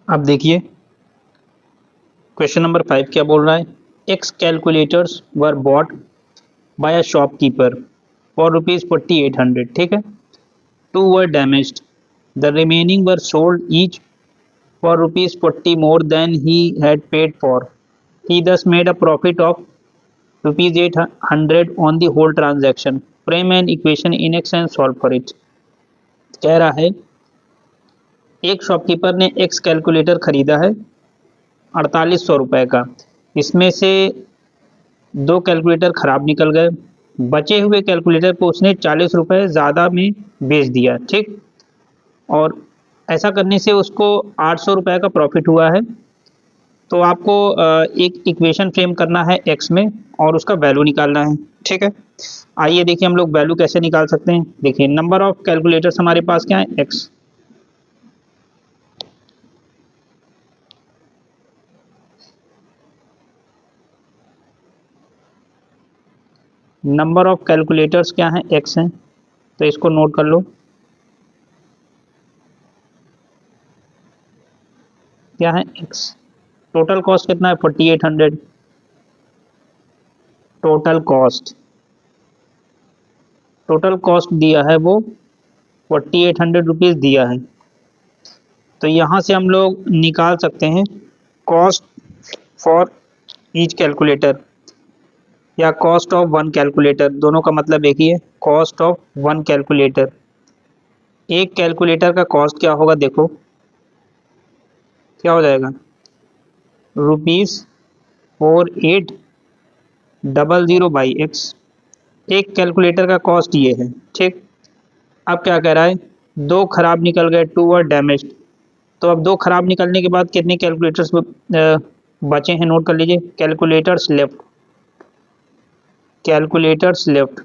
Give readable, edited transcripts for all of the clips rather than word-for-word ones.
अब देखिए question number 5 क्या बोल रहा है। X calculators were bought by a shopkeeper for ₹4800। ठीक है, two were damaged, the remaining were sold each for ₹40 more than he had paid for. He thus made a profit of ₹800 on the whole transaction. Frame an equation in x and solve for it. कह रहा है एक shopkeeper ने x calculator खरीदा है 4800 रुपए का। इसमें से दो कैलकुलेटर खराब निकल गए, बचे हुए कैलकुलेटर को उसने 40 रुपए ज़्यादा में बेच दिया। ठीक, और ऐसा करने से उसको 800 रुपए का प्रॉफिट हुआ है। तो आपको एक इक्वेशन फ्रेम करना है एक्स में और उसका वैल्यू निकालना है। ठीक है, आइए देखिए हम लोग वैल्यू कैसे निकाल सकते हैं। देखिए नंबर ऑफ कैलकुलेटर्स हमारे पास क्या है, एक्स। नंबर ऑफ कैलकुलेटर्स क्या है, एक्स हैं, तो इसको नोट कर लो। क्या है, एक्स। टोटल कॉस्ट कितना है, 4800। टोटल कॉस्ट, टोटल कॉस्ट दिया है वो 4800 रुपीज़ दिया है। तो यहाँ से हम लोग निकाल सकते हैं कॉस्ट फॉर ईच कैलकुलेटर या कॉस्ट ऑफ वन कैलकुलेटर, दोनों का मतलब एक ही है, कॉस्ट ऑफ वन कैलकुलेटर। एक कैलकुलेटर का कॉस्ट क्या होगा, देखो क्या हो जाएगा, ₹4800/x। एक कैलकुलेटर का कॉस्ट ये है। ठीक, अब क्या कह रहा है, दो खराब निकल गए, टू वर डैमेज्ड। तो अब दो खराब निकलने के बाद कितने कैलकुलेटर्स बचे हैं, नोट कर लीजिए। कैलकुलेटर्स लेफ्ट, कैलकुलेटर्स लेफ्ट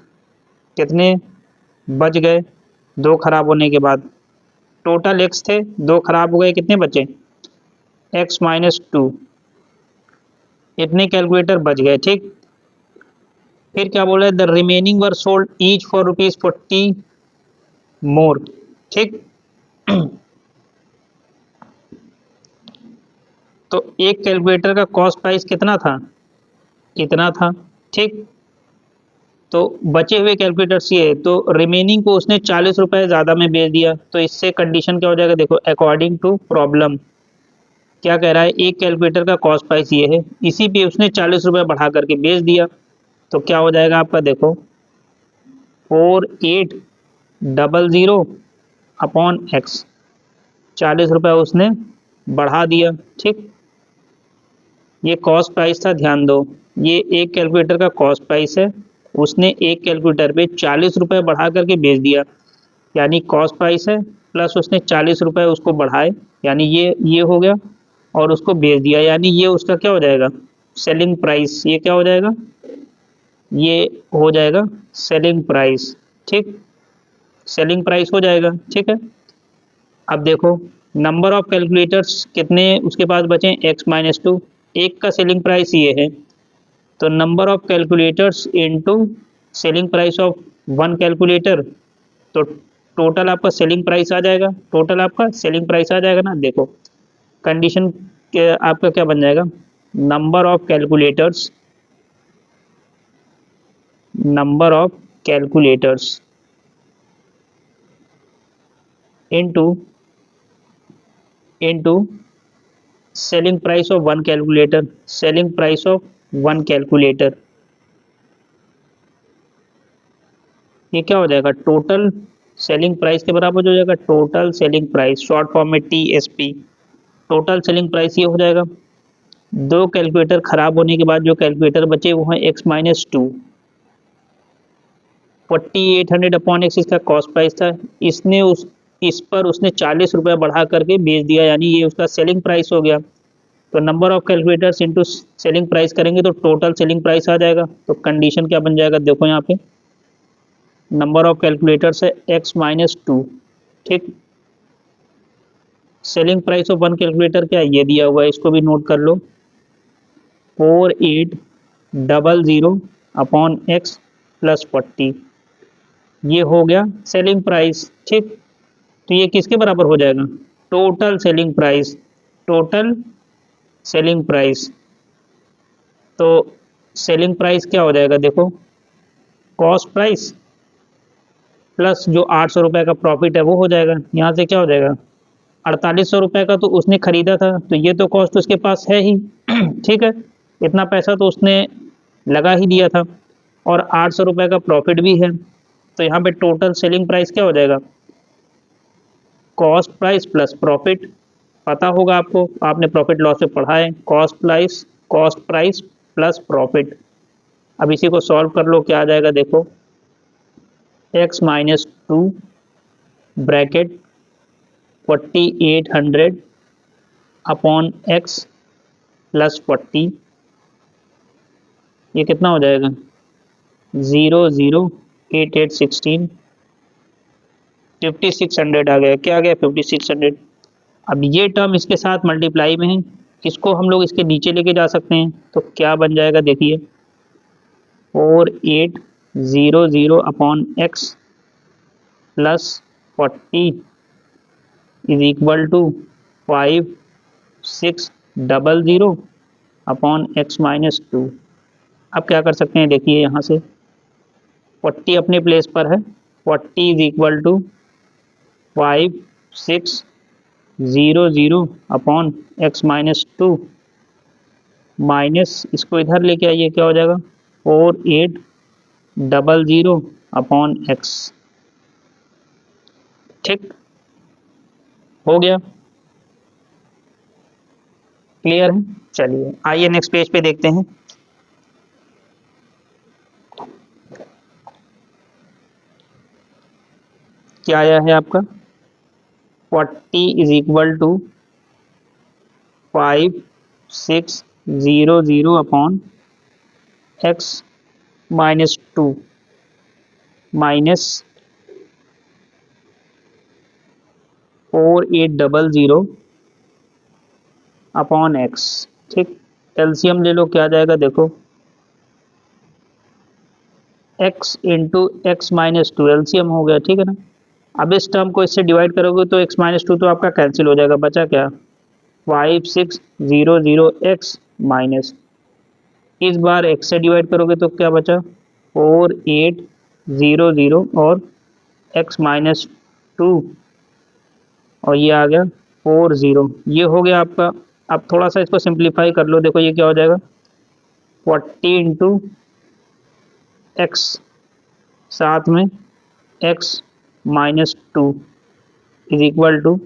कितने बच गए दो खराब होने के बाद। टोटल एक्स थे, दो खराब हो गए, कितने बचे, x-2। इतने कैलकुलेटर बच गए। ठीक, फिर क्या बोल रहा है, the remaining were sold each for ₹40 मोर। ठीक, तो एक कैलकुलेटर का कॉस्ट प्राइस कितना था, इतना था। ठीक, तो बचे हुए कैलकुलेटर्स ये है, तो रिमेनिंग को उसने 40 रुपए ज़्यादा में बेच दिया। तो इससे कंडीशन क्या हो जाएगा, देखो अकॉर्डिंग टू प्रॉब्लम क्या कह रहा है, एक कैलकुलेटर का कॉस्ट प्राइस ये है, इसी पे उसने 40 रुपए बढ़ा करके बेच दिया। तो क्या हो जाएगा आपका, देखो 4800/x, 40 रुपए उसने बढ़ा दिया। ठीक, ये कॉस्ट प्राइस था, ध्यान दो, ये एक कैलकुलेटर का कॉस्ट प्राइस है, उसने एक कैलकुलेटर पे 40 रुपए बढ़ा करके बेच दिया, यानी कॉस्ट प्राइस है, प्लस उसने 40 रुपए उसको बढ़ाए, यानी ये हो गया, और उसको बेच दिया, यानी ये उसका क्या हो जाएगा, सेलिंग प्राइस। ये क्या हो जाएगा, ये हो जाएगा सेलिंग प्राइस। ठीक, सेलिंग प्राइस हो जाएगा। ठीक है, अब देखो नंबर ऑफ कैलकुलेटर्स कितने उसके पास बचे, x-2। एक का सेलिंग प्राइस ये है, तो number of calculators into selling price of one calculator, तो टोटल आपका सेलिंग प्राइस आ जाएगा, टोटल आपका सेलिंग प्राइस आ जाएगा ना। देखो कंडीशन आपका क्या बन जाएगा, number of calculators, number of calculators into into selling price of one calculator, selling price of one calculator. ये क्या हो जाएगा, टोटल सेलिंग प्राइस के बराबर हो जाएगा, total selling price, short form में TSP। टोटल सेलिंग प्राइस ये हो जाएगा। दो कैलकुलेटर खराब होने के बाद जो कैलकुलेटर बचे वो है x-2। 4800/x इसका कॉस्ट प्राइस था, इसने इस पर उसने 40 रुपए बढ़ा करके बेच दिया, यानी ये उसका सेलिंग प्राइस हो गया। तो number of calculators into selling price करेंगे तो टोटल सेलिंग प्राइस आ जाएगा। तो कंडीशन क्या बन जाएगा, देखो यहाँ पे नंबर ऑफ कैलकुलेटर्स है x-2। ठीक, selling price of one calculator क्या है, ये दिया हुआ है, इसको भी नोट कर लो, 4800/x + 40। ये हो गया सेलिंग प्राइस। ठीक, तो ये किसके बराबर हो जाएगा, total selling price. Total selling price. तो सेलिंग प्राइस क्या हो जाएगा देखो, कॉस्ट प्राइस प्लस जो 800 रुपये का प्रॉफिट है वो हो जाएगा। यहाँ से क्या हो जाएगा, 4800 रुपये का तो उसने खरीदा था, तो ये तो कॉस्ट उसके पास है ही ठीक है, इतना पैसा तो उसने लगा ही दिया था, और 800 रुपये का प्रॉफिट भी है। तो यहाँ पे टोटल सेलिंग प्राइस क्या हो जाएगा, कॉस्ट प्राइस प्लस प्रॉफिट। पता होगा आपको, आपने प्रॉफिट लॉस में पढ़ा है, कॉस्ट प्राइस प्लस प्रॉफिट। अब इसी को सॉल्व कर लो, क्या आ जाएगा देखो, x minus 2 bracket 4800 upon x plus 40, ये कितना हो जाएगा 008816, 5600 आ गया। क्या आ गया 5600। अब ये टर्म इसके साथ मल्टीप्लाई में है, इसको हम लोग इसके नीचे लेके जा सकते हैं, तो क्या बन जाएगा देखिए 4800 upon x plus 40 is equal to 5600 upon x minus 2। अब क्या कर सकते हैं देखिए, यहाँ से 40 अपने प्लेस पर है, 40 is equal to 5600 upon x minus 2 minus, इसको इधर लेके आइए, क्या हो जाएगा 4800 अपॉन एक्स। ठीक हो गया, क्लियर है। चलिए आइए नेक्स्ट पेज पे देखते हैं। क्या आया है आपका, 40 is equal to 5600 upon x minus 2 minus 4800 upon x. ठीक, एलसीएम ले लो, क्या आ जाएगा देखो, x into x minus 2 LCM हो गया, ठीक है ना। अब इस टर्म को इससे डिवाइड करोगे तो x माइनस 2 तो आपका कैंसिल हो जाएगा, बचा क्या 5600x माइनस, इस बार x से डिवाइड करोगे तो क्या बचा 4800 और x माइनस 2, और ये आ गया 40, ये हो गया आपका। अब थोड़ा सा इसको सिंप्लीफाई कर लो, देखो ये क्या हो जाएगा 40 इंटू एक्स साथ में x minus 2 is equal to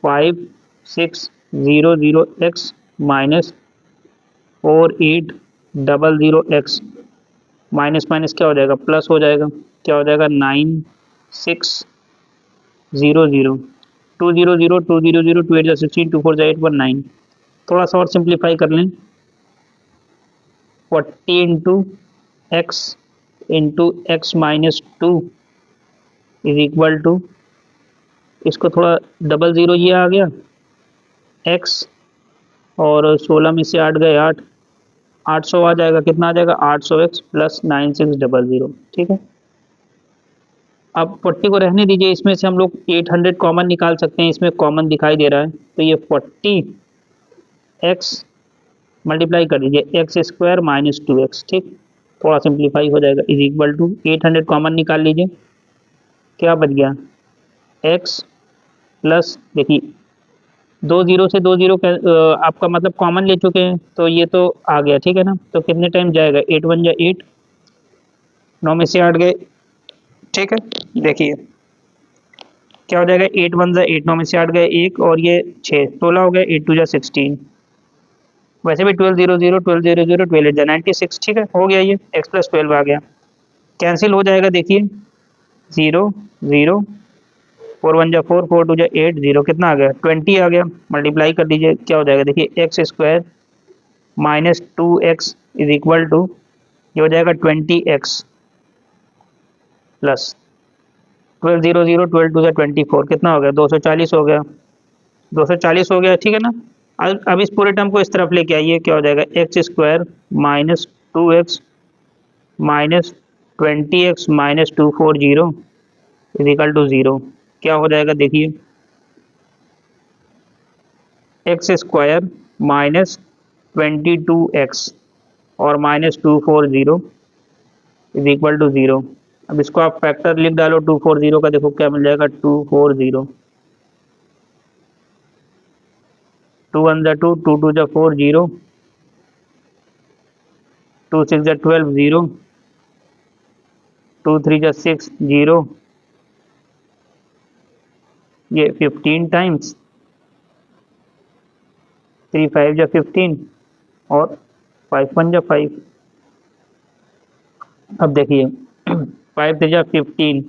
5600x minus 4800x, minus minus क्या हो जाएगा प्लस हो जाएगा, क्या हो जाएगा 9600, 200 200 2 8 16 2 4 8 1 9। थोड़ा सा और सिंप्लीफाई कर लें, 40 into x minus 2 is equal to, इसको थोड़ा डबल ज़ीरो ये आ गया x, और 16 में से 8 गए 8, 800 आ जाएगा, कितना आ जाएगा 800x प्लस 9600। ठीक है, अब 40 को रहने दीजिए, इसमें से हम लोग 800 कॉमन निकाल सकते हैं, इसमें कॉमन दिखाई दे रहा है, तो ये 40x मल्टीप्लाई कर दीजिए एक्स स्क्वायर माइनस 2x। ठीक, थोड़ा सिंप्लीफाई हो जाएगा, इज इक्वल टू 800 कॉमन निकाल लीजिए, क्या बच गया x प्लस, देखिए 2 जीरो से 2 जीरो आपका मतलब कॉमन ले चुके हैं, तो ये तो आ गया, ठीक है ना। तो कितने टाइम जाएगा 8 1 या 8, 9 में से 8 गए, ठीक है। देखिए क्या हो जाएगा 8 1 जा 8, 9 में से 8 गए 1, और ये 6 16 हो गया, 8 2 जा 16, वैसे भी 12 0 0 12 0 0 12 8 जा 96। ठीक है, हो गया, ये x प्लस 12 आ गया, कैंसिल हो जाएगा, देखिए 0 0, 4 1 जा 4, 4 2 जा 8, 0 कितना आ गया 20 आ गया। मल्टीप्लाई कर दीजिए, क्या हो जाएगा देखिए x square minus 2x is equal to, ये हो जाएगा 20x प्लस 12 0 0 12 2 जा 24, कितना हो गया 240 हो गया, 240 हो गया, ठीक है ना। अब इस पूरे टर्म को इस तरफ लेके आइए, क्या हो जाएगा x square minus 2x minus 20x minus 240 is equal to 0, क्या हो जाएगा देखिए एक्स स्क्वायर माइनस 22x और माइनस 240 इज इक्वल टू 0। अब इसको आप फैक्टर लिख डालो 240 का, देखो क्या मिल जाएगा 240, 2 1 जा 2, 2 2 जा 4, 0, 2 6 जा 12, 0, 2 3 जा 6, 0, ये 15 टाइम्स, 3 5 जा 15 और 5 1 जा 5। अब देखिए 5 3 जा 15,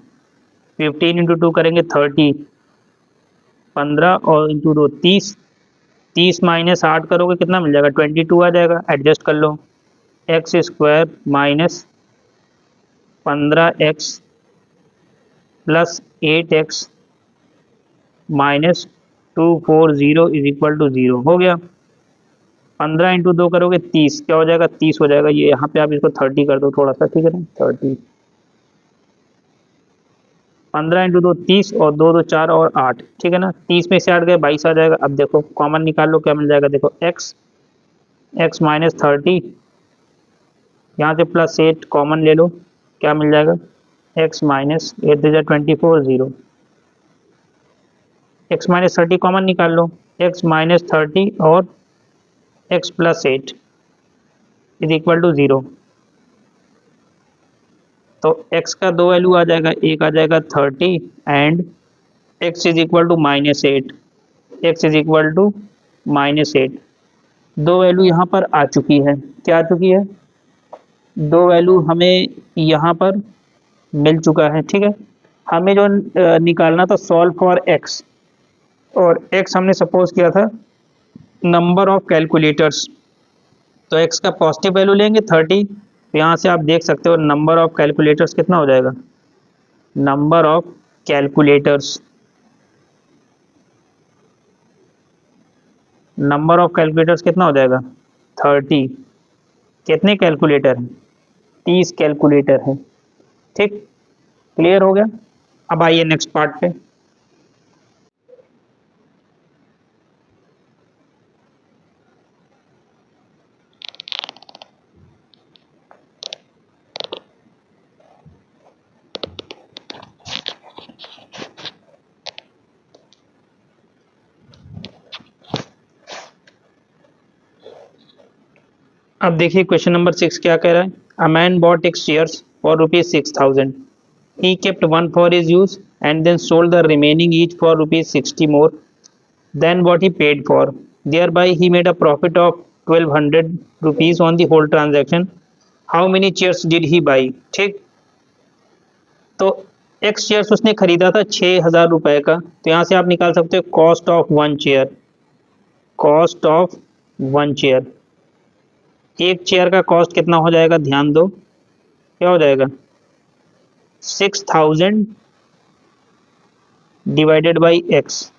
15 इंटू 2 करेंगे 30, 15 और इंटू 2 30, 30 माइनस 8 करोगे कितना मिल जाएगा 22 आ जाएगा। एडजस्ट कर लो, x square minus 15x plus 8x minus 240 is equal to 0 हो गया। 15 इंटू 2 करोगे 30, क्या हो जाएगा 30 हो जाएगा। ये यहाँ पे आप इसको 30 कर दो थोड़ा सा, ठीक है ना, 30, 15 इंटू 2 30 और 2 2 4 और 8, ठीक है ना, 30 में से 8 गए 22 आ जाएगा। अब देखो कॉमन निकाल लो क्या मिल जाएगा, देखो x माइनस 30, यहाँ से प्लस 8 कॉमन ले लो, क्या मिल जाएगा x minus 8 24, 0, x minus 30 common निकाल लो, x माइनस 30 और x plus 8 is equal to 0। तो x का दो वैल्यू आ जाएगा, एक आ जाएगा 30 and x is equal to minus 8, x is equal to minus 8। दो वैल्यू यहाँ पर आ चुकी है, क्या आ चुकी है, दो वैल्यू हमें यहाँ पर मिल चुका है, ठीक है। हमें जो निकालना था सॉल्व फॉर x, और x हमने सपोज किया था नंबर ऑफ कैलकुलेटर्स, तो x का पॉजिटिव वैल्यू लेंगे 30, तो यहाँ से आप देख सकते हो नंबर ऑफ कैलकुलेटर्स कितना हो जाएगा, number of calculators, number of calculators कितना हो जाएगा 30। कितने कैलकुलेटर हैं, 30 कैलकुलेटर हैं, ठीक, क्लियर हो गया। अब आइए नेक्स्ट पार्ट पे। अब देखिए क्वेश्चन नंबर 6 क्या कह रहा है, a man bot x chairs for ₹6,000, he kept one for his use and then sold the remaining each for ₹60 more than what he paid for, thereby he made a profit of ₹1,200 on the whole transaction. How many chairs did he buy? ठीक, तो x chairs उसने खरीदा था 6,000 रुपए का, तो यहाँ से आप निकाल सकते हो cost of one chair, cost of one chair, एक चेयर का कॉस्ट कितना हो जाएगा, ध्यान दो क्या हो जाएगा 6,000 डिवाइडेड बाई एक्स,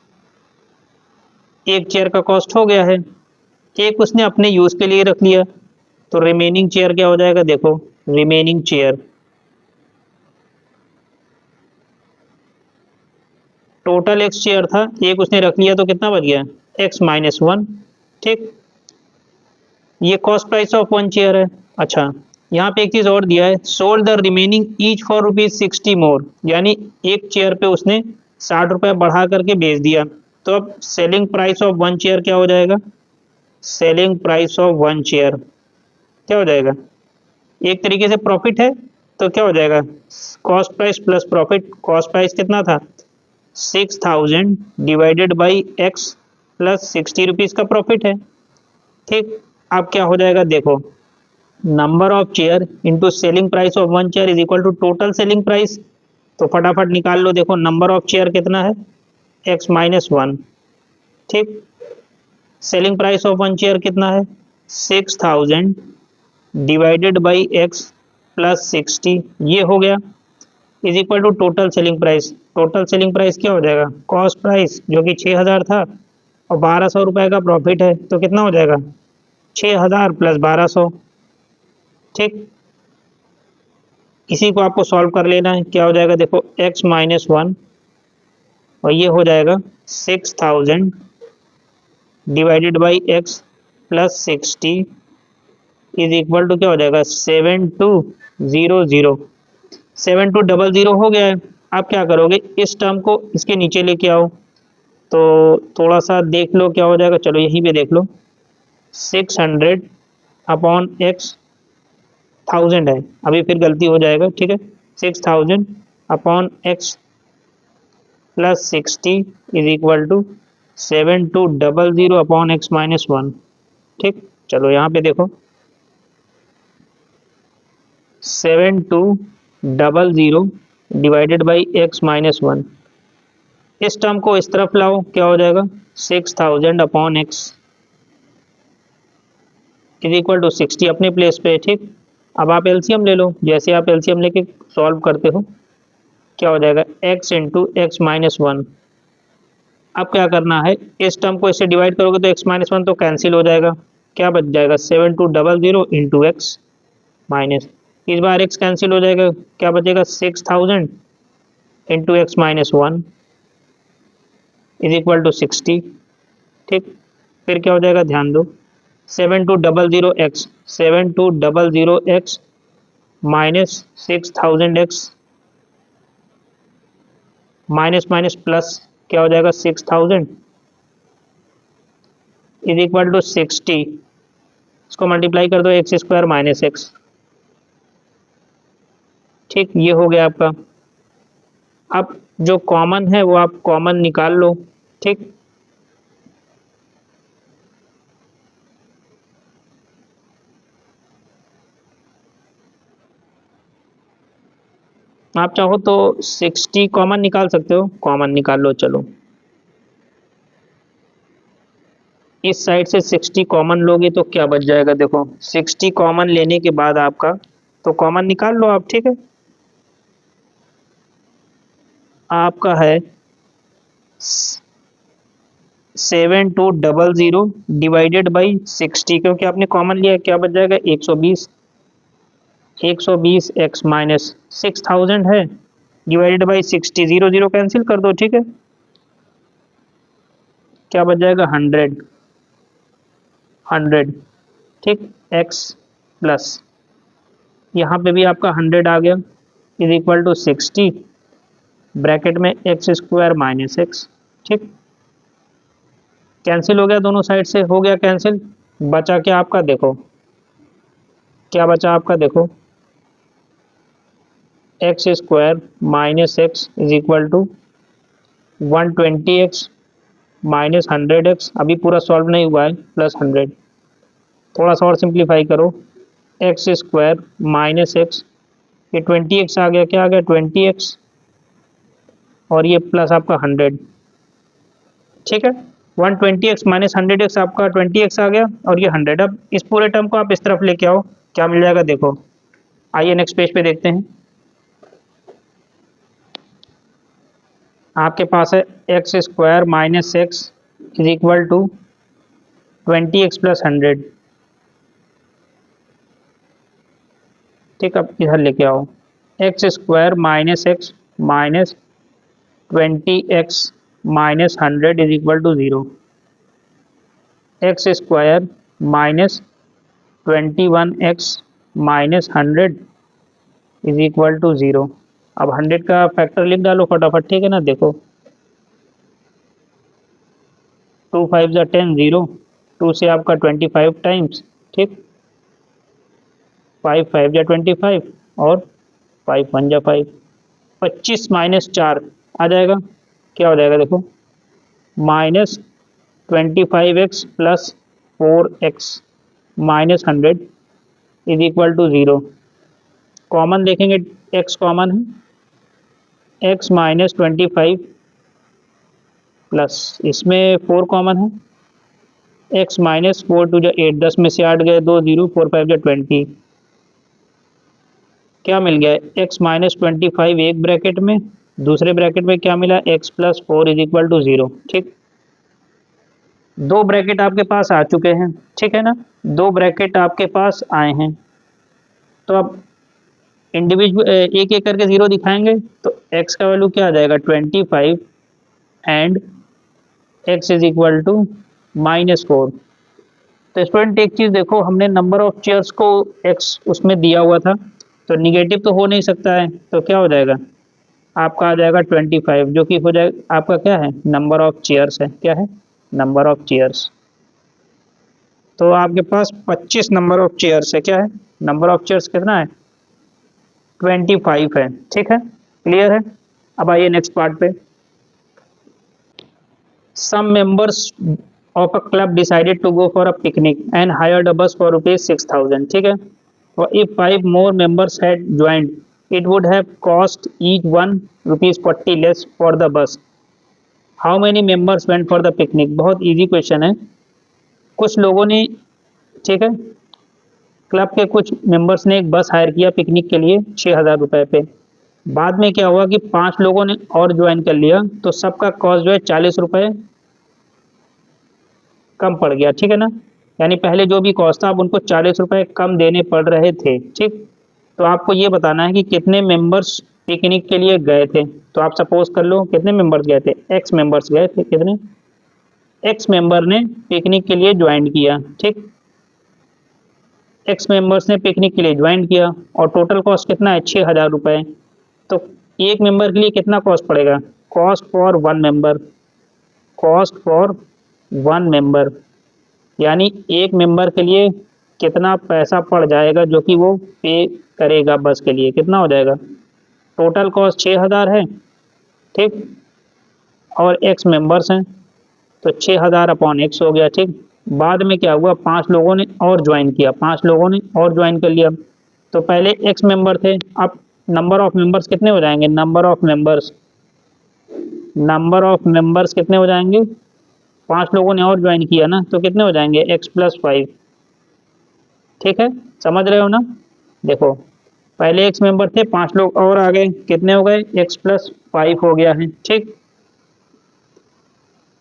एक चेयर का कॉस्ट हो गया है, एक उसने अपने यूज के लिए रख लिया, तो रिमेनिंग चेयर क्या हो जाएगा, देखो remaining chair, total x chair था, एक उसने रख लिया तो कितना बच गया एक्स माइनस 1, ठीक, ये cost price of one chair है। अच्छा यहाँ पे एक चीज और दिया है, sold the remaining each for ₹60 मोर, यानी एक चेयर पे उसने 60 रुपए बढ़ा करके बेच दिया, तो अब selling price of one chair क्या हो जाएगा, selling price of one chair क्या हो जाएगा, एक तरीके से प्रॉफिट है, तो क्या हो जाएगा cost price plus profit, cost price कितना था 6,000 डिवाइडेड बाई एक्स प्लस ₹60 का प्रॉफिट है, ठीक। अब क्या हो जाएगा, देखो number of chair into selling price of one chair is equal to total selling price, तो फटाफट निकाल लो, देखो नंबर ऑफ चेयर कितना है एक्स माइनस 1, ठीक, selling price of one chair कितना है 6,000 डिवाइडेड बाई एक्स प्लस 60, ये हो गया is equal to total selling price, total selling price क्या हो जाएगा कॉस्ट प्राइस जो कि 6,000 था और 1,200 रुपए का प्रॉफिट है, तो कितना हो जाएगा 6,000 प्लस 1,200, ठीक। इसी को आपको सॉल्व कर लेना है, क्या हो जाएगा देखो x माइनस 1 और ये हो जाएगा 6,000 divided by x plus 60 is equal to क्या हो जाएगा 7200। 7200 हो गया है। आप क्या करोगे, इस टर्म को इसके नीचे लेके आओ, तो थोड़ा सा देख लो क्या हो जाएगा। चलो यहीं पे देख लो, 600 अपॉन एक्स 1000 है, अभी फिर गलती हो जाएगा, ठीक है। 6000 upon x plus 60 is equal to 7200 upon x minus 1। ठीक, चलो यहाँ पे देखो 7200 डिवाइडेड बाई एक्स माइनस 1। इस टर्म को इस तरफ लाओ, क्या हो जाएगा 6000 upon x is equal to 60 अपने प्लेस पे। ठीक, अब आप एलसीएम ले लो, जैसे आप एलसीएम लेके सॉल्व करते हो क्या हो जाएगा x इंटू एक्स माइनस 1। अब क्या करना है, इस टर्म को इससे डिवाइड करोगे तो x माइनस 1 तो कैंसिल हो जाएगा, क्या बच जाएगा 7200 इंटू एक्स माइनस, इस बार x कैंसिल हो जाएगा, क्या बचेगा 6000 into x minus 1 is equal to 60। ठीक, फिर क्या हो जाएगा ध्यान दो, 7200x minus 6000x minus minus plus क्या हो जाएगा 6000 इज इक्वल टू 60। इसको मल्टीप्लाई कर दो एक्स स्क्वायर माइनस एक्स। ठीक, ये हो गया आपका। अब जो कॉमन है वो आप कॉमन निकाल लो। ठीक, आप चाहो तो 60 कॉमन निकाल सकते हो, कॉमन निकाल लो। चलो इस साइड से 60 कॉमन लोगे तो क्या बच जाएगा, देखो 60 कॉमन लेने के बाद आपका, तो कॉमन निकाल लो आप। ठीक है, आपका है 7200 डिवाइडेड बाई 60, क्योंकि आपने कॉमन लिया, क्या बच जाएगा 120। 120 एक्स माइनस 6000 है डिवाइडेड बाई 60, 0 कैंसिल कर दो। ठीक है, क्या बच जाएगा 100। ठीक, एक्स प्लस यहाँ पे भी आपका 100 आ गया इज इक्वल टू 60 ब्रैकेट में एक्स स्क्वायर माइनस एक्स। ठीक, कैंसिल हो गया, दोनों साइड से हो गया कैंसिल। बचा क्या आपका, देखो क्या बचा आपका, देखो x square minus x is equal to 120x minus 100x, अभी पूरा सॉल्व नहीं हुआ है, प्लस 100। थोड़ा सा और सिंप्लीफाई करो, एक्स स्क्वायर माइनस एक्स, ये 20x आ गया, क्या आ गया 20x, और ये प्लस आपका 100। ठीक है, 120x माइनस 100x आपका 20x आ गया, और ये 100। अब इस पूरे टर्म को आप इस तरफ लेके आओ, क्या मिल जाएगा देखो। आइए नेक्स्ट पेज पे देखते हैं। आपके पास है x square minus x is equal to 20x plus 100। ठीक, अब इधर लेके आओ, x square minus x minus 20x minus 100 is equal to 0। X square minus 21x minus 100 is equal to 0। अब 100 का फैक्टर लिख डालो फटाफट। ठीक है ना, देखो 2 5 जा 10, 0 2 से आपका 25 टाइम्स। ठीक, 5 5 जा 25 और 5 1 जा 5, 25 माइनस 4 आ जाएगा, क्या हो जाएगा देखो minus 25x plus 4x minus 100 is equal to 0। Common देखेंगे, x कॉमन है, x माइनस 25 प्लस इसमें 4 कॉमन है, x माइनस 4 टू जो 8, 10 में से 8 गए, 2 0, 4 5 जो 20, क्या मिल गया x माइनस 25 एक ब्रैकेट में, दूसरे ब्रैकेट में क्या मिला x plus 4 is equal to 0। ठीक, दो ब्रैकेट आपके पास आ चुके हैं। ठीक है ना, दो ब्रैकेट आपके पास आए हैं, तो अब इंडिविजुअल एक एक करके 0 दिखाएंगे, तो x का वैल्यू क्या आ जाएगा 25 and x is equal to -4। तो स्टूडेंट एक चीज़ देखो, हमने नंबर ऑफ चेयर्स को एक्स उसमें दिया हुआ था, तो निगेटिव तो हो नहीं सकता है, तो क्या हो जाएगा आपका आ जाएगा 25, जो कि हो जाएगा आपका क्या है, नंबर ऑफ चेयर्स है, क्या है, नंबर ऑफ चेयर्स। तो आपके पास 25 नंबर ऑफ चेयर्स है, क्या है, नंबर ऑफ चेयर्स कितना है, 25 है, ठीक है, क्लियर है। अब आइए नेक्स्ट पार्ट पे। Some members of a club decided to go for a picnic and hired a bus for ₹6,000, ठीक है। और if 5 more members had joined it would have cost each one ₹40 less for the bus. How many members went for the picnic. बहुत easy question है। कुछ लोगों ने, ठीक है, क्लब के कुछ मेंबर्स ने एक बस हायर किया पिकनिक के लिए ₹6,000 पे। बाद में क्या हुआ कि 5 लोगों ने और ज्वाइन कर लिया, तो सबका कॉस्ट जो है ₹40 कम पड़ गया, ठीक है ना। यानी पहले जो भी कॉस्ट था अब उनको ₹40 कम देने पड़ रहे थे, ठीक। तो आपको ये बताना है कि कितने मेंबर्स पिकनिक के लिए गए थे। तो आप सपोज कर लो कितने मेंबर्स गए थे, एक्स मेंबर्स गए थे, कितने, एक्स मेंबर ने पिकनिक के लिए ज्वाइन किया, ठीक। एक्स मेंबर्स ने पिकनिक के लिए ज्वाइन किया और टोटल कॉस्ट कितना है, ₹6,000। तो एक मेंबर के लिए कितना कॉस्ट पड़ेगा, cost for one member, cost for one member, यानी एक मेंबर के लिए कितना पैसा पड़ जाएगा जो कि वो पे करेगा बस के लिए, कितना हो जाएगा, टोटल कॉस्ट 6,000 है, ठीक, और एक्स मेंबर्स हैं, तो 6,000 अपॉन एक्स हो गया, ठीक। बाद में क्या हुआ, 5 लोगों ने और ज्वाइन किया, 5 लोगों ने और ज्वाइन कर लिया। तो पहले एक्स मेंबर थे, अब नंबर ऑफ मेंबर्स कितने हो जाएंगे, number of members, number of members कितने हो जाएंगे, 5 लोगों ने और ज्वाइन किया ना, तो कितने हो जाएंगे, x+5, ठीक है, समझ रहे हो ना। देखो पहले एक्स मेंबर थे, 5 लोग और आ गए, कितने हो गए, x+5 हो गया है, ठीक।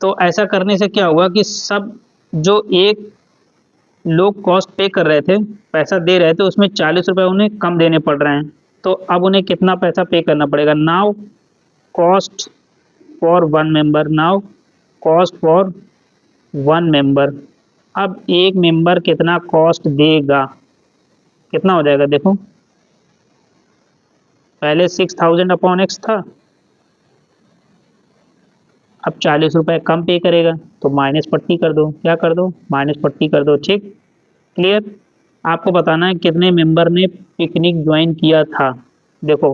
तो ऐसा करने से क्या हुआ कि सब जो एक लोग कॉस्ट पे कर रहे थे, पैसा दे रहे थे, उसमें ₹40 उन्हें कम देने पड़ रहे हैं। तो अब उन्हें कितना पैसा पे करना पड़ेगा, now cost for one member, now cost for one member. अब एक मेंबर कितना कॉस्ट देगा, कितना हो जाएगा देखो, पहले 6,000 अपॉन एक्स था, अब ₹40 कम पे करेगा, तो माइनस पट्टी कर दो, क्या कर दो, माइनस पट्टी कर दो, ठीक, क्लियर। आपको बताना है कितने मेंबर ने पिकनिक ज्वाइन किया था। देखो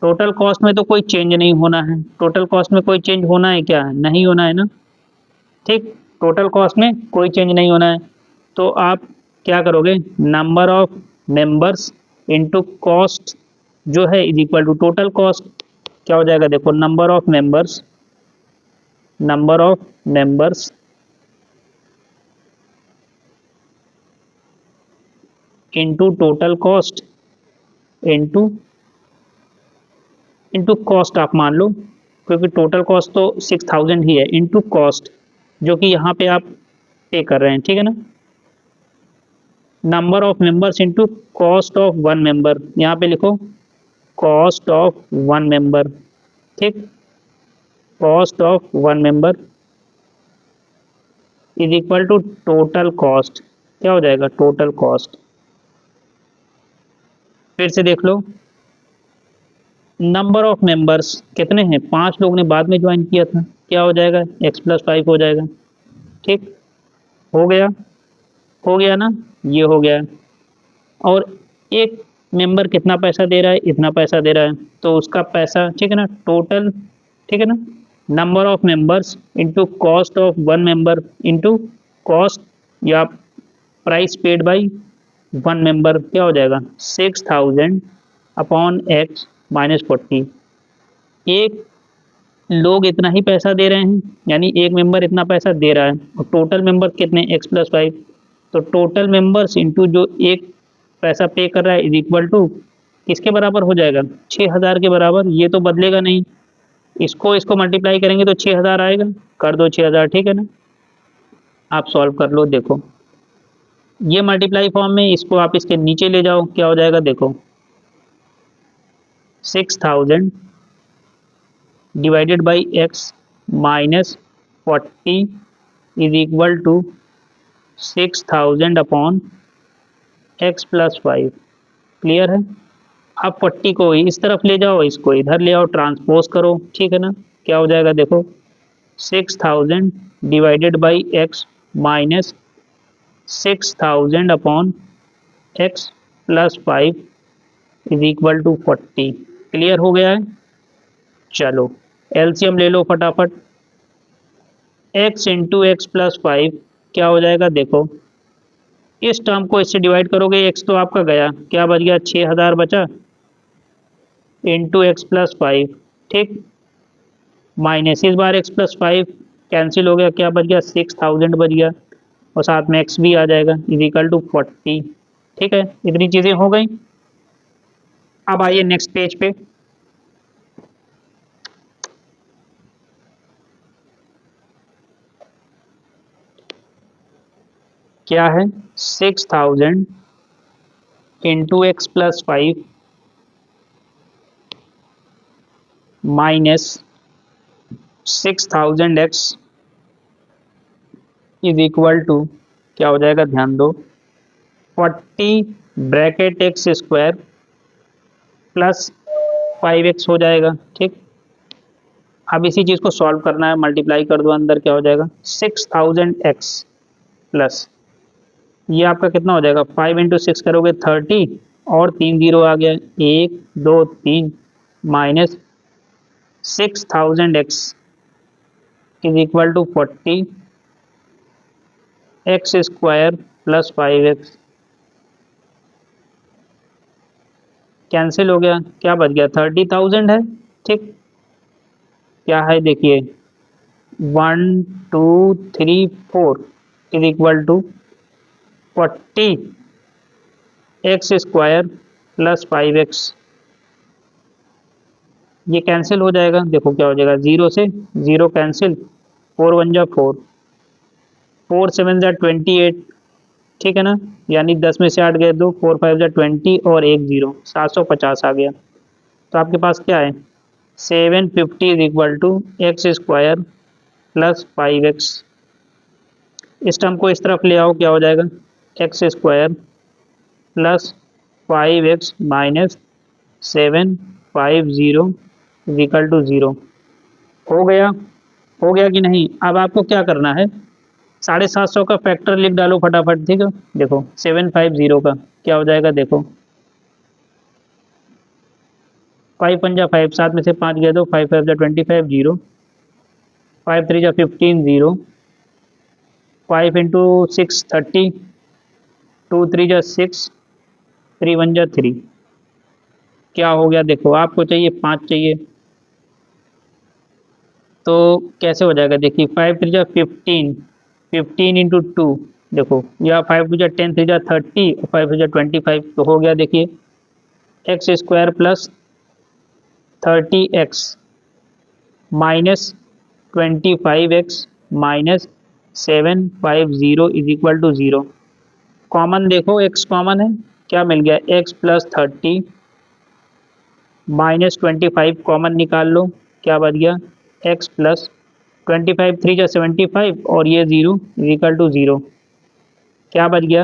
टोटल कॉस्ट में तो कोई चेंज नहीं होना है, टोटल कॉस्ट में कोई चेंज होना है क्या, नहीं होना है ना, ठीक, टोटल कॉस्ट में कोई चेंज नहीं होना है। तो आप क्या करोगे, number of members into cost जो है is equal to total cost, क्या हो जाएगा देखो, number of members, number of members into total cost, into into cost आप मान लो, क्योंकि टोटल कॉस्ट तो 6,000 ही है, इनटू कॉस्ट जो कि यहाँ पे आप पे कर रहे हैं, ठीक है ना। Number of members into cost of one member, यहाँ पे लिखो कॉस्ट ऑफ वन मेंबर, ठीक, cost of one member is equal to total cost, क्या हो जाएगा, टोटल कॉस्ट। फिर से देख लो, नंबर ऑफ मेंबर्स कितने हैं, 5 लोग ने बाद में ज्वाइन किया था, क्या हो जाएगा, x+5 हो जाएगा, ठीक, हो गया, हो गया ना, ये हो गया। और एक मेंबर कितना पैसा दे रहा है, इतना पैसा दे रहा है, तो उसका पैसा, ठीक है ना, टोटल, ठीक है ना, number of members into cost of one member into cost या price paid by one member, क्या हो जाएगा, 6,000 अपॉन एक्स -40। एक लोग इतना ही पैसा दे रहे हैं, यानी एक मेंबर इतना पैसा दे रहा है, और टोटल मेंबर कितने, x+5, तो टोटल मेंबर्स इंटू जो एक पैसा पे कर रहा है इज इक्वल टू किसके बराबर हो जाएगा, 6,000 के बराबर, ये तो बदलेगा नहीं, इसको इसको मल्टीप्लाई करेंगे तो 6,000 आएगा, कर दो 6,000, ठीक है ना। आप सॉल्व कर लो, देखो ये मल्टीप्लाई फॉर्म में, इसको आप इसके नीचे ले जाओ, क्या हो जाएगा देखो, 6,000 divided by x -40 is equal to 6000 upon x+5। Clear है। अब 40 को इस तरफ ले जाओ, इसको इधर ले आओ, ट्रांसपोज करो, ठीक है ना। क्या हो जाएगा देखो, 6000 divided by x minus 6000 upon x+5 is equal to 40। Clear हो गया है। चलो एलसीएम ले लो फटाफट। x इंटू x+5 क्या हो जाएगा देखो, इस टर्म को इससे डिवाइड करोगे, x तो आपका गया, क्या बच गया, 6000 बचा इंटू x+5, ठीक, माइनस इस बार x+5 कैंसिल हो गया, क्या बच गया, 6000 बच गया, और साथ में x भी आ जाएगा इज इक्वल टू 40। ठीक है, इतनी चीज़ें हो गई। अब आइए नेक्स्ट पेज पे। क्या है, 6000 into x+5 minus 6000x is equal to, क्या हो जाएगा ध्यान दो, 40 bracket x square plus 5x हो जाएगा। ठीक, अब इसी चीज़ को सॉल्व करना है, मल्टीप्लाई कर दो अंदर, क्या हो जाएगा 6000x प्लस ये आपका कितना हो जाएगा, 5 इंटू 6 करोगे 30, और 3 जीरो आ गया, 1 2 3 minus 6000x is equal to 40 x square plus 5x cancel हो गया, क्या बच गया, 30,000 है। ठीक, क्या है देखिए, 1 2 3 4 is equal to 40 x square plus 5x, ये कैंसिल हो जाएगा, देखो क्या हो जाएगा, 0 से 0 कैंसिल, 4 1 जा 4, 4 7 जा 28, ठीक है ना, यानी 10 में से 8 गए 2, 4 5 जा 20 और 1 0, 750 आ गया। तो आपके पास क्या है, 750 is equal to x square plus 5x। इस टर्म को इस तरफ ले आओ, क्या हो जाएगा, x square plus 5x minus 750 equal to 0। हो गया, हो गया कि नहीं। अब आपको क्या करना है, 750 का फैक्टर लिख डालो फटाफट। ठीक है, देखो 750 का क्या हो जाएगा, देखो 5 पंजा 5, 7 में से 5 गया तो 5 5 जा 25 0, 5 3 जा 15 0, 5 इंटू 6 30, 2 3 जा 6, 3 1 जा 3, क्या हो गया देखो, आपको चाहिए 5 चाहिए, तो कैसे हो जाएगा देखिए, 5 3 जा 15, 15 इंटू 2, देखो या 5 2 जा 10, 3 जा 30 और 5 जा 25, तो हो गया देखिए x square plus 30x minus 25x minus 750 is equal to 0। Common देखो, x कॉमन है, क्या मिल गया, x प्लस 30 माइनस 25 कॉमन निकाल लो, क्या बच गया, x प्लस 25 3 जा 75 और ये 0 इज इक्वल टू 0, क्या बच गया,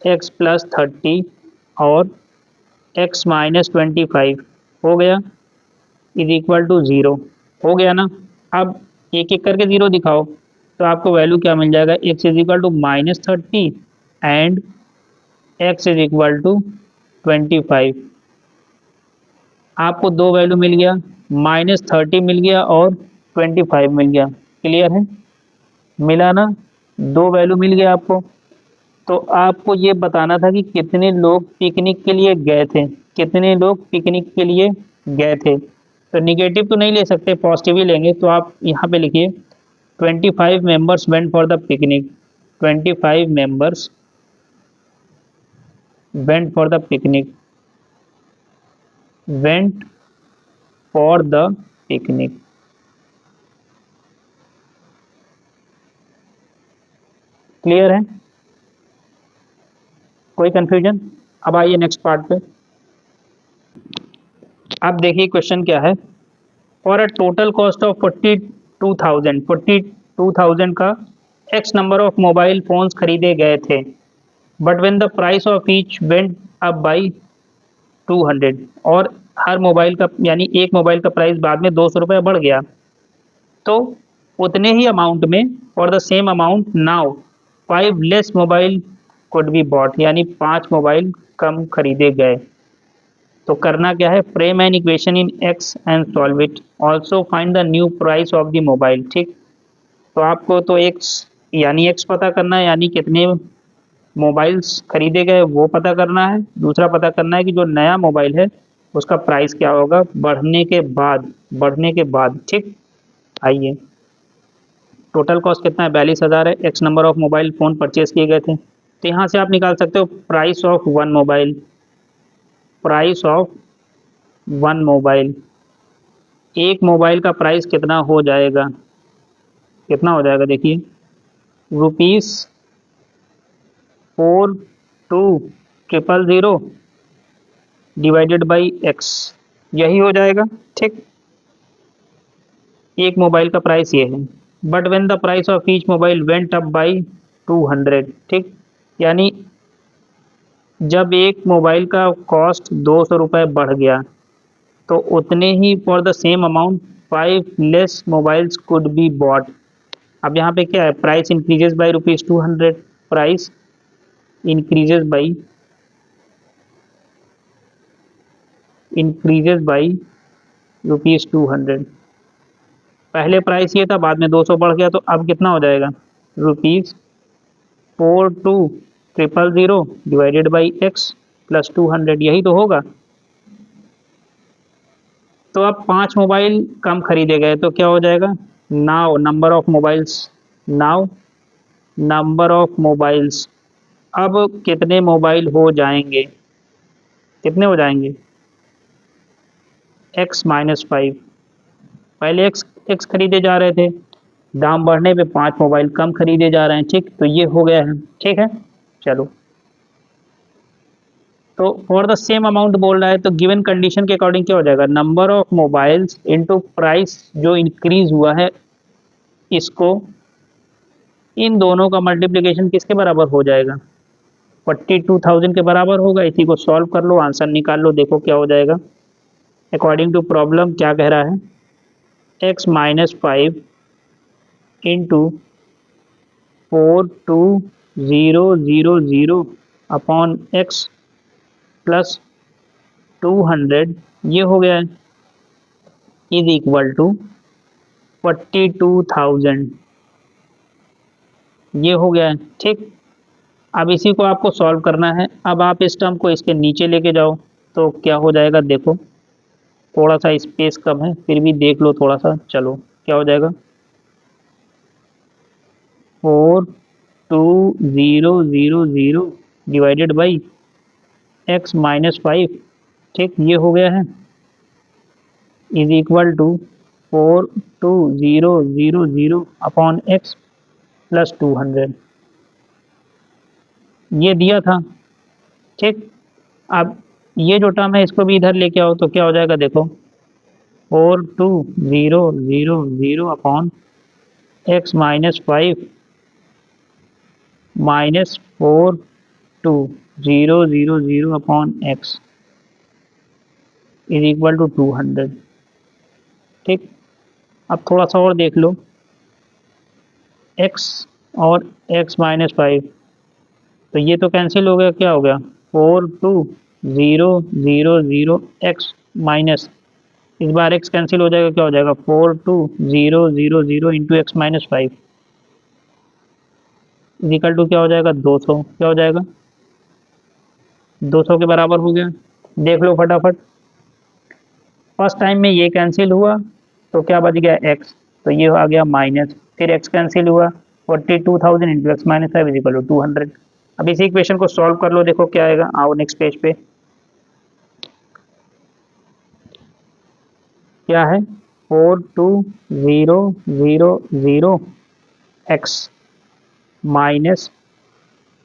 x प्लस 30 और x माइनस 25 हो गया इज इक्वल टू 0। हो गया ना। अब एक एक करके 0 दिखाओ, तो आपको वैल्यू क्या मिल जाएगा, x is equal to -30 and x is equal to 25। आपको दो वैल्यू मिल गया, -30 मिल गया और 25 मिल गया। क्लियर है, मिला ना, दो वैल्यू मिल गया आपको। तो आपको ये बताना था कि कितने लोग पिकनिक के लिए गए थे, कितने लोग पिकनिक के लिए गए थे। तो निगेटिव तो नहीं ले सकते, पॉजिटिव ही लेंगे। तो आप यहाँ पे लिखिए 25 members went for the picnic, 25 members went for the picnic, went for the picnic. Clear है, कोई कंफ्यूजन। अब आइए नेक्स्ट पार्ट पे। अब देखिए क्वेश्चन क्या है, for a total cost of 42,000 का x number of mobile phones खरीदे गए थे, but when the price of each went up by 200, और हर मोबाइल का यानी एक मोबाइल का प्राइस बाद में 200 रुपये बढ़ गया, तो उतने ही अमाउंट में और the same amount now 5 less mobile could be bot, यानी 5 मोबाइल कम खरीदे गए। तो करना क्या है, frame an equation in x and solve it, also find the new price of the mobile. ठीक, तो आपको तो एक्स यानी एक्स पता करना है, यानी कितने मोबाइल्स खरीदे गए वो पता करना है। दूसरा पता करना है कि जो नया मोबाइल है उसका प्राइस क्या होगा बढ़ने के बाद। ठीक, आइए, टोटल कॉस्ट कितना है, 42,000 है। X number of mobile phone purchase किए गए थे, तो यहाँ से आप निकाल सकते हो price of one mobile. Price of one mobile, एक मोबाइल का प्राइस कितना हो जाएगा, कितना हो जाएगा, देखिए रुपीस 42,000 डिवाइडेड बाई एक्स, यही हो जाएगा। ठीक, एक मोबाइल का प्राइस ये है। But when the price of each mobile went up by 200, ठीक, यानी जब एक मोबाइल का कॉस्ट 200 रुपये बढ़ गया, तो उतने ही for the same amount 5 less mobiles could be bought. अब यहाँ पे क्या है, price increases by ₹200, price increases by ₹200। पहले प्राइस ये था, बाद में 200 बढ़ गया, तो अब कितना हो जाएगा, ₹42,000 डिवाइडेड बाई एक्स प्लस 200, यही तो होगा। तो अब 5 मोबाइल कम खरीदे गए, तो क्या हो जाएगा, नाउ नंबर ऑफ मोबाइल्स, अब कितने मोबाइल हो जाएंगे, कितने हो जाएंगे, x-5। पहले एक्स खरीदे जा रहे थे, दाम बढ़ने पे 5 मोबाइल कम खरीदे जा रहे हैं। ठीक, तो ये हो गया है। ठीक है, चलो, तो फॉर द सेम अमाउंट बोल रहा है, तो गिवन कंडीशन के अकॉर्डिंग क्या हो जाएगा, number of mobiles into price जो इंक्रीज हुआ है, इसको इन दोनों का मल्टीप्लिकेशन किसके बराबर हो जाएगा, 42,000 के बराबर होगा। इसी को सॉल्व कर लो, आंसर निकाल लो, देखो क्या हो जाएगा। अकॉर्डिंग टू प्रॉब्लम क्या कह रहा है, x-5 into 42,000 upon x plus 200, ये हो गया है, इज इक्वल टू 42,000, ये हो गया है। ठीक, अब इसी को आपको सॉल्व करना है। अब आप इस टर्म को इसके नीचे लेके जाओ, तो क्या हो जाएगा, देखो थोड़ा सा स्पेस कम है, फिर भी देख लो थोड़ा सा, चलो क्या हो जाएगा, 42,000 डिवाइडेड बाई x-5। ठीक, ये हो गया है, is equal to 42,000 upon x plus 200, ये दिया था। ठीक, अब ये जो टर्म है इसको भी इधर लेके आओ, तो क्या हो जाएगा, देखो 42,000 upon x-5 minus 42,000 upon x is equal to 200। ठीक, अब थोड़ा सा और देख लो, x और x-5, तो ये तो कैंसिल हो गया, क्या हो गया, 42,000 x माइनस, इस बार x कैंसिल हो जाएगा, क्या हो जाएगा, 42,000 इंटू x-5 इक्वल टू क्या हो जाएगा, 200, क्या हो जाएगा, 200 के बराबर हो गया। देख लो फटाफट, फर्स्ट टाइम में ये कैंसिल हुआ, तो क्या बच गया, x, तो ये आ गया माइनस, फिर x कैंसिल हुआ, 42,000 into x-5 is equal to 200। अब इसी इक्वेशन को सॉल्व कर लो, देखो क्या आएगा, आओ नेक्स्ट पेज पे, क्या है, 42,000 x माइनस,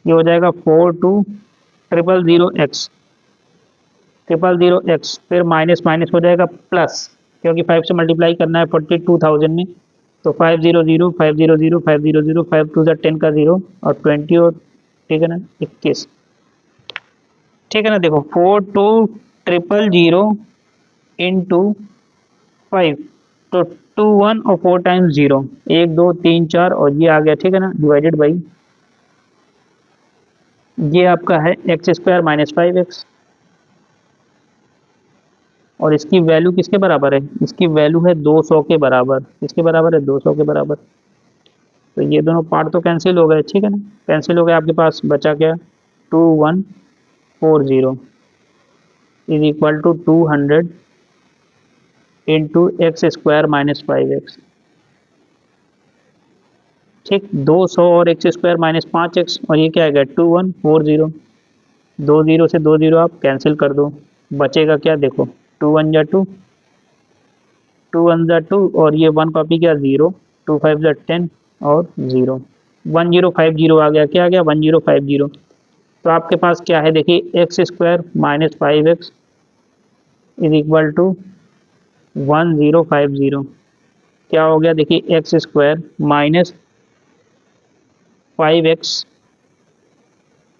ये हो जाएगा 42,000 x, फिर माइनस माइनस हो जाएगा प्लस, क्योंकि 5 से मल्टीप्लाई करना है 42,000 में, तो 500 500 500 5 टू ज़ा 10 का 0 और 20 और ठीक है ना 21, ठीक है ना। देखो 4200 इंटू 5, तो 21 और 4 टाइम्स 0, 1 2 3 4 और ये आ गया, ठीक है ना, डिवाइडेड बाई ये आपका है एक्स स्क्वायर माइनस 5x, और इसकी वैल्यू किसके बराबर है, इसकी वैल्यू है 200 के बराबर, किसके बराबर है 200 के बराबर। तो ये दोनों पार्ट तो कैंसिल हो गए, ठीक है ना, कैंसिल हो गए, आपके पास बचा क्या 2140 is equal to 200 into x square minus 5x, ठीक, 200 और एक्स स्क्वायर माइनस 5x, और ये क्या आ गया 2140, 20 से 20 आप कैंसिल कर दो, बचेगा क्या देखो 2 1 जा 2, 2 1 जा 2 और ये 1 कॉपी क्या 0, 2 5 जा 10 और 0, 1050 आ गया, क्या आ गया 1050। तो आपके पास क्या है देखिए x square minus 5x is equal to 1050, क्या हो गया देखिए x square minus 5x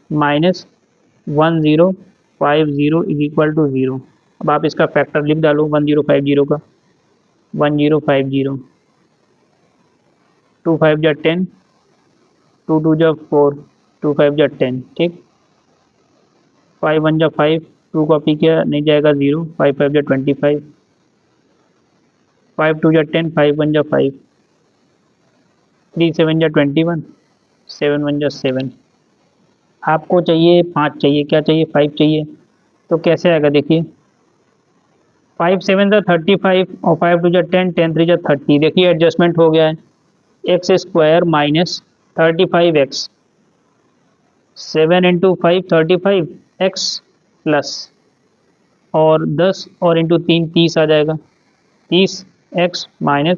minus 1050 is equal to 0। अब आप इसका फैक्टर लिख डालो 1050 का, 1050, 2 5 जा 10, 2 2 जा 4, 2 5 जा 10, ठीक, 5 1 जा 5, 2 कॉपी किया नहीं जाएगा 0, 5 5 जा 25, 5 2 जा 10, 5 1 जा 5, 3 7 जा 21, 7 1 जा 7, आपको चाहिए 5 चाहिए, क्या चाहिए 5 चाहिए, तो कैसे आएगा देखिए 5 7 जा 35 और 5 2 जा 10, 10 3 जा 30, देखिए एडजस्टमेंट हो गया है, x square minus 35x, 7 into 5 35x plus और 10 और इंटू 3 30 आ जाएगा, 30x minus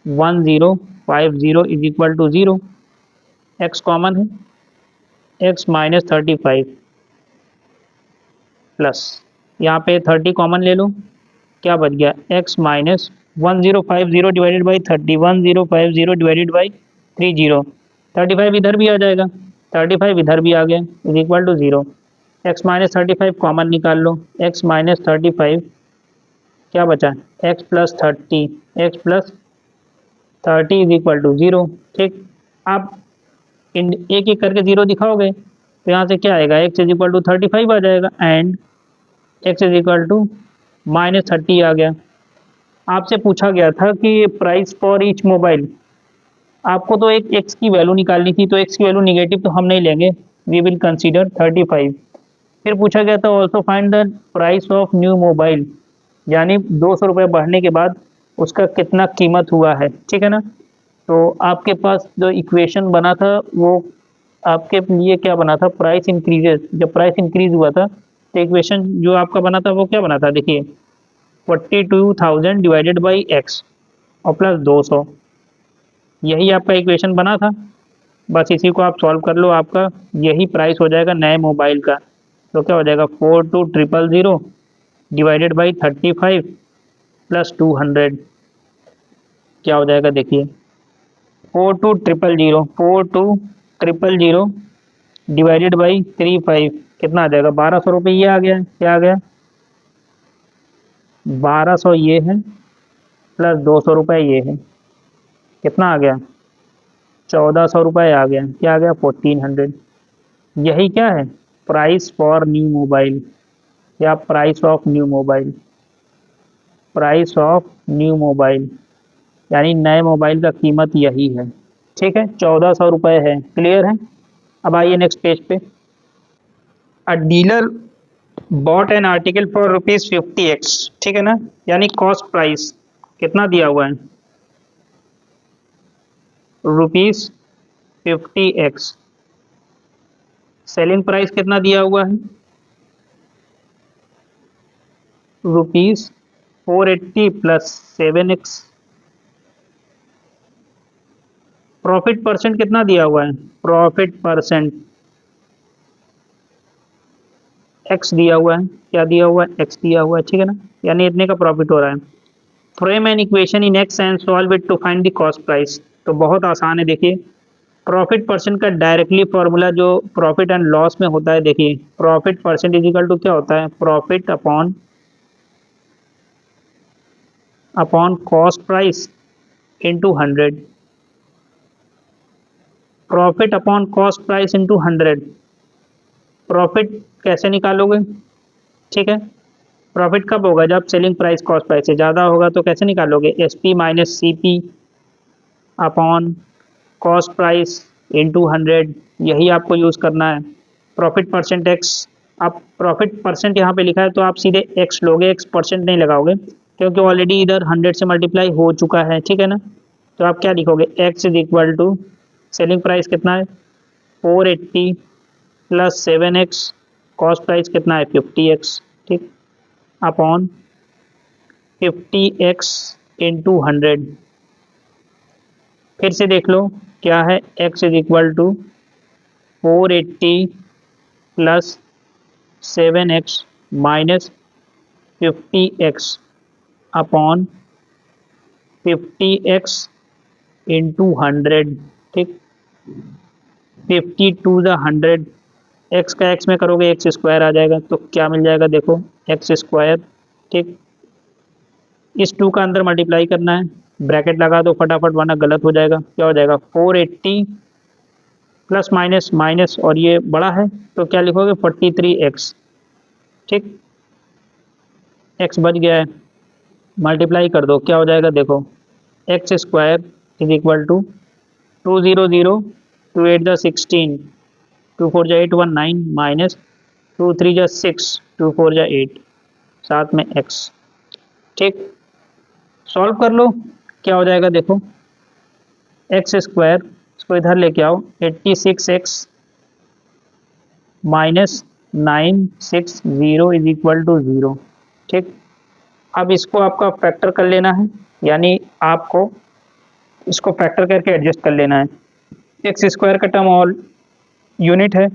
1050 is equal to 0, x common है, x माइनस 35 प्लस यहाँ पे 30 कॉमन ले लो, क्या बच गया x minus 1050 divided by 30, 1050 divided by 30, 35 इधर भी आ जाएगा, 35 इधर भी आ गया is equal to 0, x minus 35 common निकाल लो, x माइनस 35 क्या बचा x plus 30, x plus 30 is equal to 0, ठीक। आप इन एक एक करके 0 दिखाओगे तो यहाँ से क्या आएगा x इज इक्वल टू 35 आ जाएगा and x is equal to minus 30 आ गया। आपसे पूछा गया था कि प्राइस फॉर ईच मोबाइल, आपको तो एक x की वैल्यू निकालनी थी, तो x की वैल्यू निगेटिव तो हम नहीं लेंगे, वी विल कंसीडर 35। फिर पूछा गया था also find the price of new mobile, यानी 200 रुपये बढ़ने के बाद उसका कितना कीमत हुआ है, ठीक है ना। तो आपके पास जो इक्वेशन बना था वो आपके लिए क्या बना था, प्राइस इंक्रीजेस, जब प्राइस इंक्रीज हुआ था तो इक्वेशन जो आपका बना था वो क्या बना था देखिए 42,000 डिवाइडेड बाई एक्स और प्लस 200, यही आपका इक्वेशन बना था, बस इसी को आप सॉल्व कर लो, आपका यही प्राइस हो जाएगा नए मोबाइल का। तो क्या हो जाएगा 42,000 डिवाइडेड बाई 35 प्लस 200, क्या हो जाएगा देखिए 42,000 डिवाइडेड बाई 35 कितना आ जाएगा 1200 रुपये, ये आ गया, क्या आ गया 1200 ये है प्लस 200 रुपये ये है, कितना आ गया 1400 रुपये आ गया, क्या आ गया 1400। यही क्या है प्राइस फॉर न्यू मोबाइल या price of new mobile, price of new mobile यानी नए मोबाइल का कीमत यही है, ठीक है 1400 रुपये है, क्लियर है। अब आइए नेक्स्ट पेज पे, अ dealer bot an article for ₹50x, ठीक है ना, यानी कॉस्ट प्राइस कितना दिया हुआ है ₹50x, सेलिंग प्राइस कितना दिया हुआ है ₹480 प्लस 7x, प्रॉफिट परसेंट कितना दिया हुआ है, प्रॉफिट परसेंट x दिया हुआ है, क्या दिया हुआ है x दिया हुआ है, ठीक है ना, यानी इतने का प्रॉफिट हो रहा है। Frame an equation in x and solve it to find the cost price. तो बहुत आसान है, देखिए प्रॉफिट परसेंट का डायरेक्टली फॉर्मूला जो प्रॉफिट एंड लॉस में होता है, देखिए profit percent is equal to क्या होता है, profit upon cost price into 100। Profit upon cost price into 100। Profit कैसे निकालोगे, ठीक है, प्रॉफिट कब होगा, जब सेलिंग प्राइस कॉस्ट प्राइस से ज़्यादा होगा। तो कैसे निकालोगे, S P minus C P upon cost price into 100, यही आपको यूज़ करना है। प्रॉफिट परसेंट एक्स, आप प्रॉफिट परसेंट यहाँ पे लिखा है तो आप सीधे एक्स लोगे, एक्स परसेंट नहीं लगाओगे क्योंकि ऑलरेडी इधर 100 से मल्टीप्लाई हो चुका है, ठीक है ना। तो आप क्या लिखोगे, x is equal to selling price कितना है 480 प्लस 7x, कॉस्ट प्राइस कितना है 50x, ठीक, अपॉन 50x इंटू 100। फिर से देख लो क्या है, x is equal to 480 plus 7x minus 50x upon 50x into 100, ठीक। 50 टू द 100, एक्स का एक्स में करोगे एक्स स्क्वायर आ जाएगा, तो क्या मिल जाएगा, देखो एक्स स्क्वायर, ठीक। इस 2 का अंदर मल्टीप्लाई करना है, ब्रैकेट लगा दो फटाफट वरना गलत हो जाएगा। क्या हो जाएगा 480 प्लस माइनस माइनस और ये बड़ा है तो क्या लिखोगे 43x, ठीक। x बच गया है, मल्टीप्लाई कर दो क्या हो जाएगा, देखो x square is equal to 200 to 8 the 16, 2 4 जा 8 1 9 माइनस 2 3 जा 6 2 4 जा 8, साथ में x, ठीक। सॉल्व कर लो क्या हो जाएगा, देखो एक्स स्क्वायर, इसको इधर लेके आओ, 86x minus 960 is equal to 0, ठीक। अब इसको आपका फैक्टर कर लेना है, यानी आपको इसको फैक्टर करके एडजस्ट कर लेना है। एक्स स्क्वायर का टर्म ऑल यूनिट है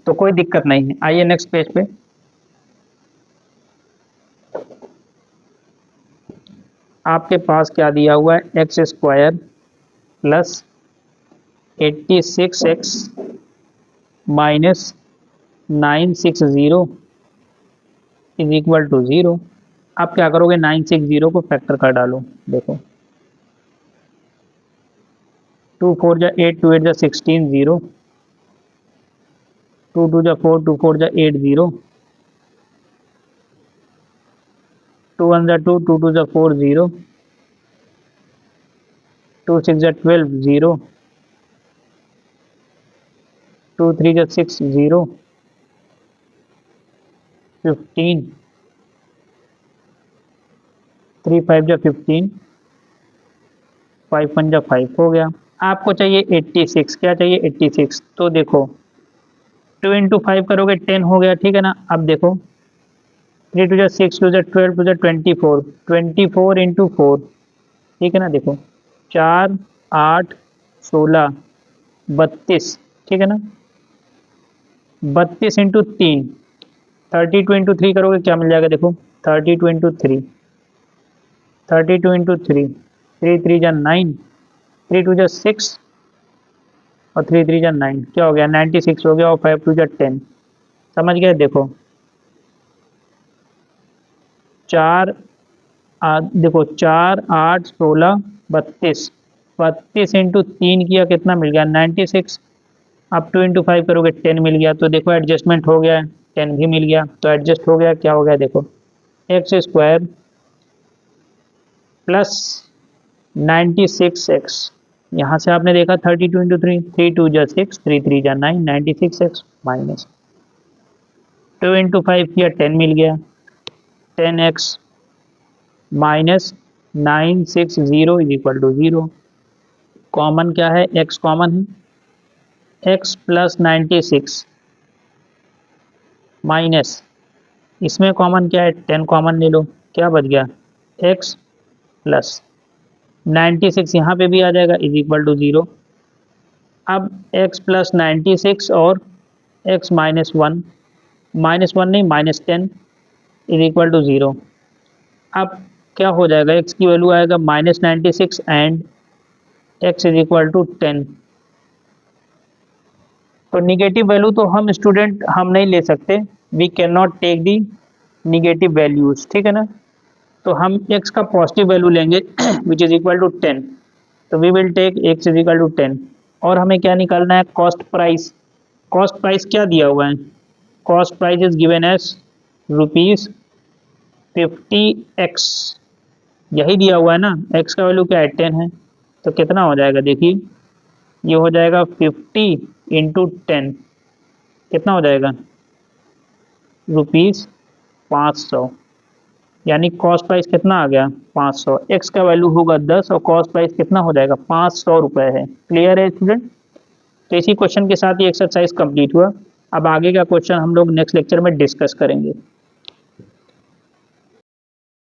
तो कोई दिक्कत नहीं है। आइए नेक्स्ट पेज पे, आपके पास क्या दिया हुआ है, x square plus 86x minus 960 is equal to 0। आप क्या करोगे, 960 को फैक्टर कर डालो, देखो 2 4 जा 8 2 8 जा 16 0, 2 2 जा 4 2 4 जा 8 0, 2 1 जा 2 2 2 जा 4 0, 2 6 जा 12 0, 2 3 जा 6 0, 15, 3 5 जा 15, 5 1 जा 5 हो गया। आपको चाहिए 86, क्या चाहिए 86, तो देखो 2 इंटू 5 करोगे 10 हो गया, ठीक है ना। अब देखो 3 टू जा 6 टू जा 12 टू जा 24, 24 इंटू 4, ठीक है ना। देखो 4 8 16 32, ठीक है ना। 32 इंटू 3, 32 इंटू 3 करोगे क्या मिल जाएगा, देखो 32 इंटू 3, 32 इंटू 3, 3 3 जा 9, 3 2 जा 6 और 3 3 जा 9, क्या हो गया 96 हो गया, और 5 2 जा 10, समझ गए। देखो 4 देखो 4 8 16 32, 32 इंटू 3 किया कितना मिल गया 96। अब 2 इंटू 5 करोगे 10 मिल गया, तो देखो एडजस्टमेंट हो गया है, 10 भी मिल गया तो एडजस्ट हो गया। क्या हो गया, देखो एक्स स्क्वायर प्लस 96x, यहाँ से आपने देखा 32 इंटू 3, 3 2 जा 6 3 3 जा 9, 96x माइनस 2 इंटू 5 किया 10 मिल गया, 10x minus 960 is equal to 0। Common क्या है, x कॉमन है, x प्लस 96 माइनस इसमें कॉमन क्या है 10 कॉमन ले लो, क्या बच गया x प्लस 96 यहाँ पे भी आ जाएगा इज इक्वल टू 0। अब x प्लस 96 और x माइनस 1, माइनस 1 नहीं माइनस 10 इज इक्वल टू 0। अब क्या हो जाएगा, x की वैल्यू आएगा -96 and x is equal to 10। तो निगेटिव वैल्यू तो हम स्टूडेंट हम नहीं ले सकते, we can not take the negative values, ठीक है ना। तो हम x का पॉजिटिव वैल्यू लेंगे विच इज इक्वल टू 10। तो we will take x is equal to 10। और हमें क्या निकालना है, कॉस्ट प्राइस। कॉस्ट प्राइस क्या दिया हुआ है, cost price is given as ₹50x, यही दिया हुआ है ना। x का वैल्यू क्या है, 10 है। तो कितना हो जाएगा, देखिए ये हो जाएगा 50 इंटू 10, कितना हो जाएगा, ₹500। यानी कॉस्ट प्राइस कितना आ गया, 500। x का वैल्यू होगा 10 और कॉस्ट प्राइस कितना हो जाएगा, 500 रुपये है। क्लियर है स्टूडेंट। तो इसी क्वेश्चन के साथ ये एक्सरसाइज कंप्लीट हुआ। अब आगे का क्वेश्चन हम लोग नेक्स्ट लेक्चर में डिस्कस करेंगे।